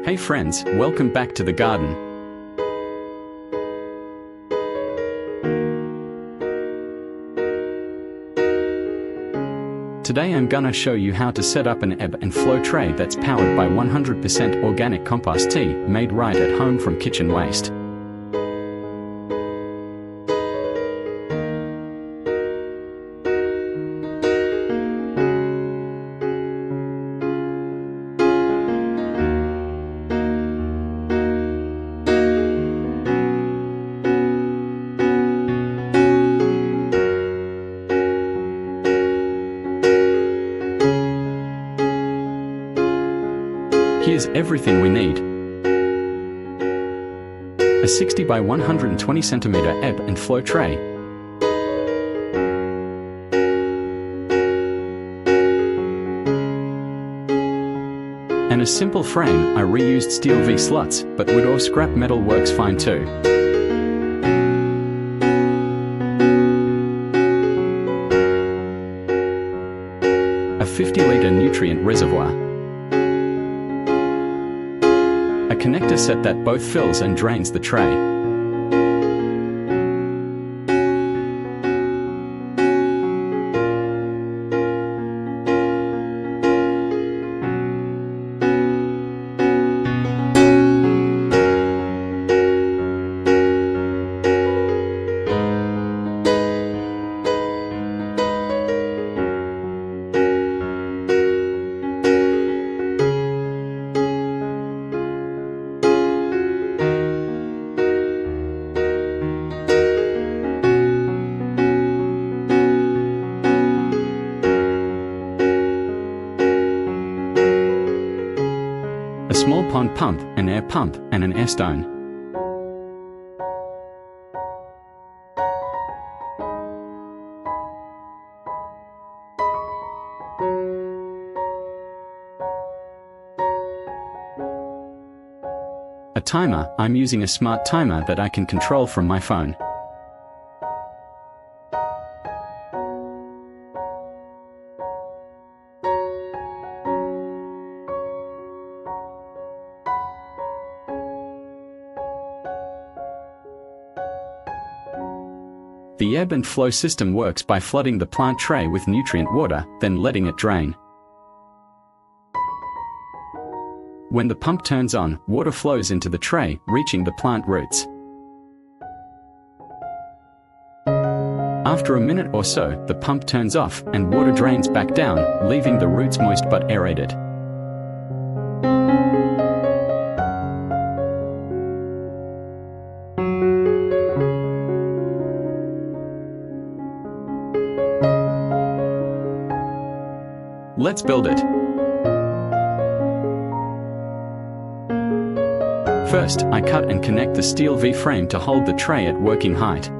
Hey friends, welcome back to the garden. Today I'm gonna show you how to set up an ebb and flow tray that's powered by 100% organic compost tea made right at home from kitchen waste. Here's everything we need. A 60 by 120 cm ebb and flow tray. And a simple frame. I reused steel V-sluts, but wood or scrap metal works fine too. A 50-litre nutrient reservoir. A connector set that both fills and drains the tray. A small pond pump, an air pump, and an air stone. A timer. I'm using a smart timer that I can control from my phone. The ebb and flow system works by flooding the plant tray with nutrient water, then letting it drain. When the pump turns on, water flows into the tray, reaching the plant roots. After a minute or so, the pump turns off and water drains back down, leaving the roots moist but aerated. Let's build it. First, I cut and connect the steel V-frame to hold the tray at working height.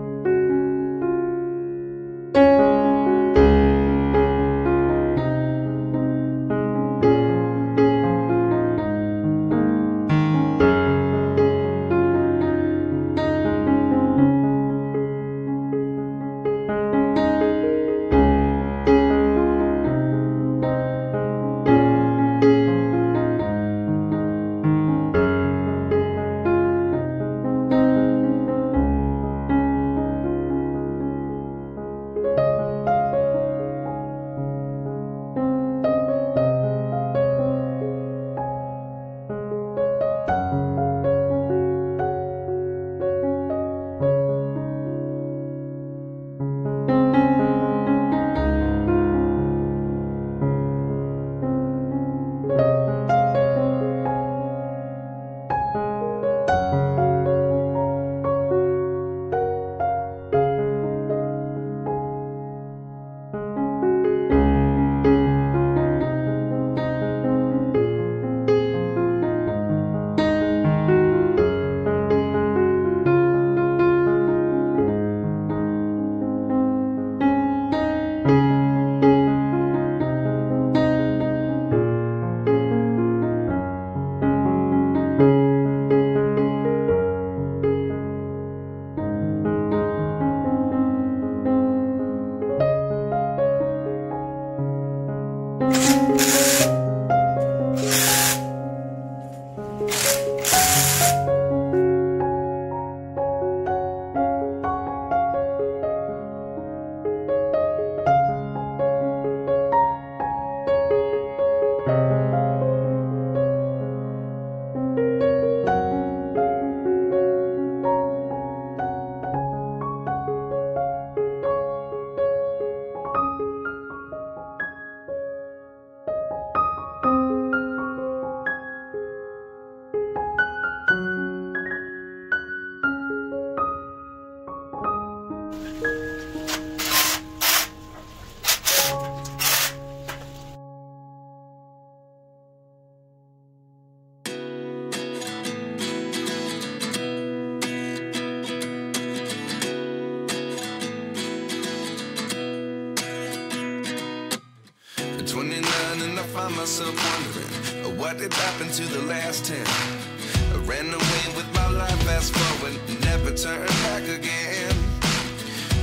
29 and I find myself wondering, what did happen to the last 10? I ran away with my life, fast forward, never turn back again.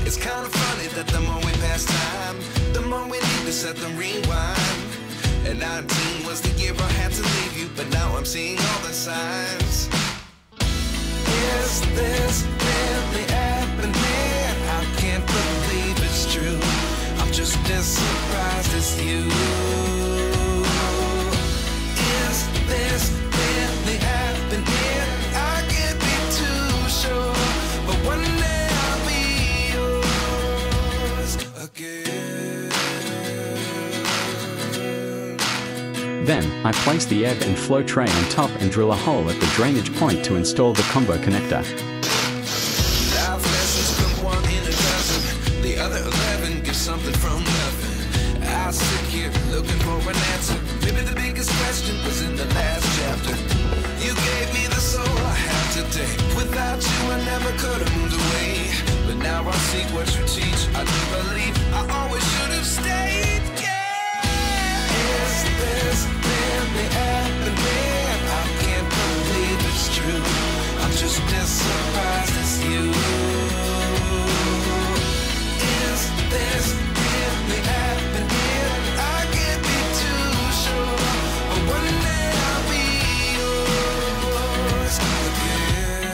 It's kind of funny that the more we pass time, the more we need to set them rewind. And 19 was the year I had to leave you, but now I'm seeing all the signs. Is this really happening? I can't believe it's true. I'm just as surprised as you. Is this really happening? I can't be too sure, but one day I'll be yours again. Then, I place the ebb and flow tray on top and drill a hole at the drainage point to install the combo connector. Life lessons come one in a dozen. The other 11 give something from nothing. I sit here looking for an answer. Maybe the biggest question was in the last chapter. You gave me the soul I have today. Without you I never could have moved away. But now I see what you teach. I do believe I always should have stayed. Is this really happening? I can't believe it's true. I'm just as surprised as you. Is this really happening? I can't be too sure, but one day I'll be yours again.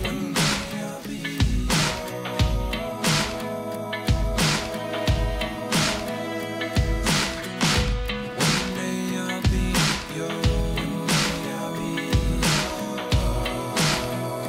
One day I'll be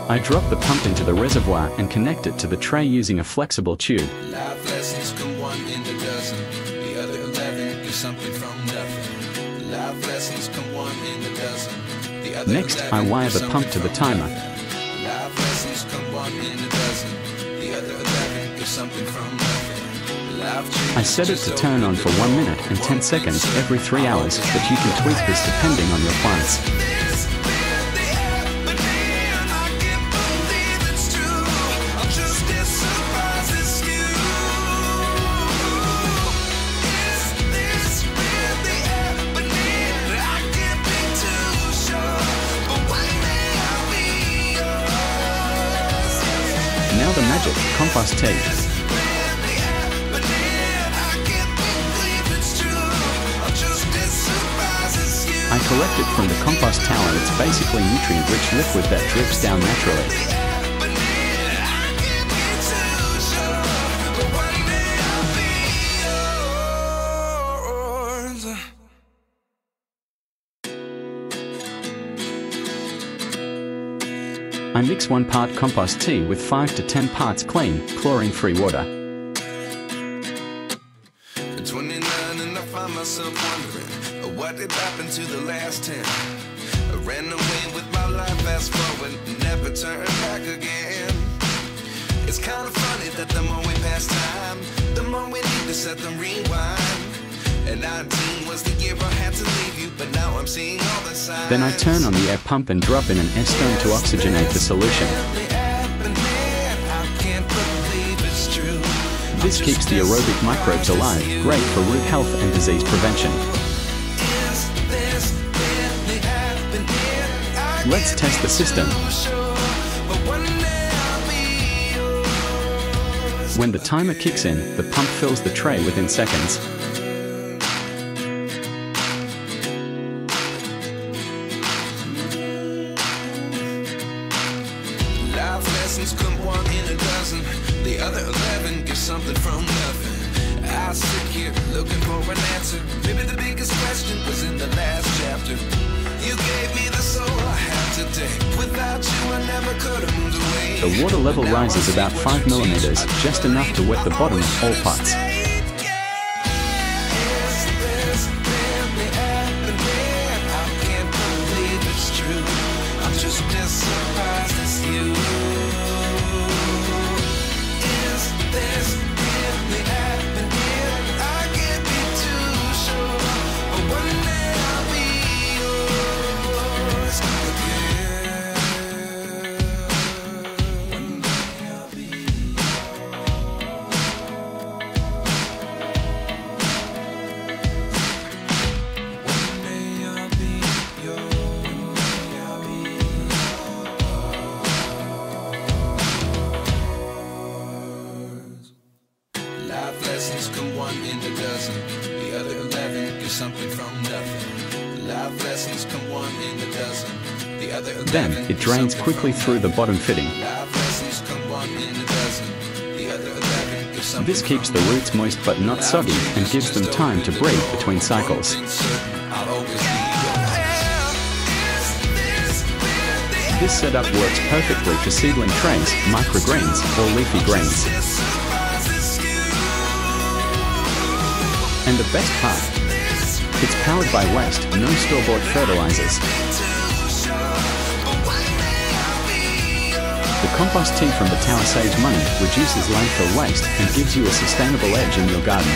I drop the pump into the reservoir and connect it to the tray using a flexible tube. Life lessons come one in a dozen. The other 11 give something from nothing. Life lessons come one in a dozen. The other Next, I wire the pump to the timer. Life lessons come one in a dozen. The other 11 give something from nothing. I set it to turn on for 1 minute and 10 seconds every 3 hours, but you can tweak this depending on your plants. Now the magic, compost tea. I collect it from the compost tower. It's basically nutrient-rich liquid that drips down naturally. I mix 1 part compost tea with 5 to 10 parts clean, chlorine-free water. At 29 and I find myself wondering, what did happen to the last 10? I ran away with my life, fast forward, never turn back again. It's kind of funny that the more we pass time, the more we need to set them rewind. And 19 was the year I had to leave you, but now I'm seeing all the signs. Then I turn on the air pump and drop in an S-stone to oxygenate the solution. This keeps the aerobic microbes alive, great for root health and disease prevention. Let's test the system. When the timer kicks in, the pump fills the tray within seconds. Come one in a dozen. The other 11 give something from nothing. I sit here looking for an answer. Maybe the biggest question was in the last chapter. You gave me the soul I have today. Without you I never could have moved away. The water level rises about 5 millimeters, just enough to wet the bottom of all pots. Just as surprised as you. Is this really happening? I can't be too sure, but one day I'll be yours again. One day I'll be yours. one in a dozen. The other 11 get something from nothing. Life lessons come one in a dozen. The other 11 Then, it drains quickly through the bottom fitting. Life lessons come one in a dozen. The other 11 get something This keeps the from roots moist but not soggy and gives them time to breathe between cycles. I'll always be yours. This setup works perfectly for seedling trays, microgreens, or leafy greens. And the best part? It's powered by waste, no store-bought fertilizers. The compost tea from the tower saves money, reduces landfill waste, and gives you a sustainable edge in your garden.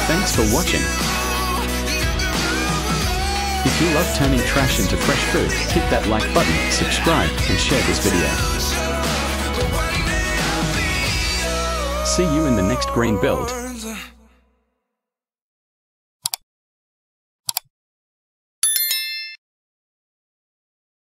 Thanks for watching. If you love turning trash into fresh food, hit that like button, subscribe, and share this video. See you in the next green build.